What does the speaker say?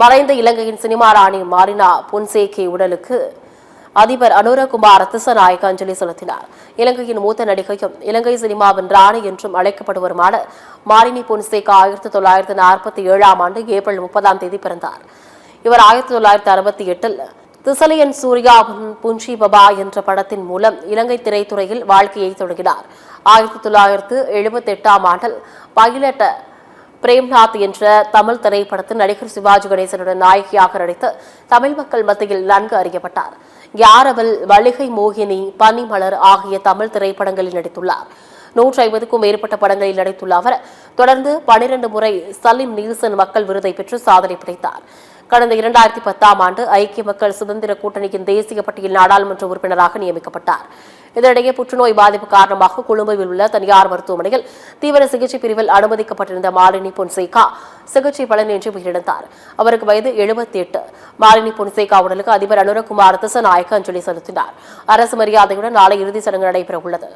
மறைந்த இலங்கையின் சினிமா ராணி மாரினா பொன்சேகே உடலுக்கு அதிபர் அனுரகுமார் திசாநாயக்க அஞ்சலி செலுத்தினார். இலங்கையின் மூத்த நடிகையும் இலங்கை சினிமாவின் ராணி என்றும் அழைக்கப்படுவருமான மாரினி பொன்சேகா 1947 ஏப்ரல் 30 பிறந்தார். இவர் 1968 திசலியன் சூர்யாவின் புஞ்சி பபா என்ற படத்தின் மூலம் இலங்கை திரைத்துறையில் வாழ்க்கையை தொடங்கினார். 1978 பைலட் பிரேம்நாத் என்ற தமிழ் திரைப்படத்தில் நடிகர் சிவாஜி கணேசனுடன் நாயகியாக நடித்து தமிழ் மக்கள் மத்தியில் நன்கு அறியப்பட்டார். யாரவல், மல்லிகை மோகினி, பனிமலர் ஆகிய தமிழ் திரைப்படங்களில் நடித்துள்ளார். 150க்கும் மேற்பட்ட படங்களில் நடித்துள்ள அவர் தொடர்ந்து 12 முறை சலீம் நீல்சன் மக்கள் விருதை பெற்று சாதனை படைத்தார். கடந்த 2010 ஐக்கிய மக்கள் சுதந்திர கூட்டணியின் தேசிய பட்டியல் நாடாளுமன்ற உறுப்பினராக நியமிக்கப்பட்டார். இதனிடையே புற்றுநோய் பாதிப்பு காரணமாக கொழும்பில் உள்ள தனியார் மருத்துவமனையில் தீவிர சிகிச்சை பிரிவில் அனுமதிக்கப்பட்டிருந்த மாலினி பொன்சேகா சிகிச்சை பலனின்றி உயிரிழந்தார். அவருக்கு வயது 78. மாலினி பொன்சேகா உடலுக்கு அதிபர் அனுரகுமார் திசாநாயக்க அஞ்சலி செலுத்தினார். அரசு மரியாதையுடன் நாளை இறுதிச் சடங்கு நடைபெறவுள்ளது.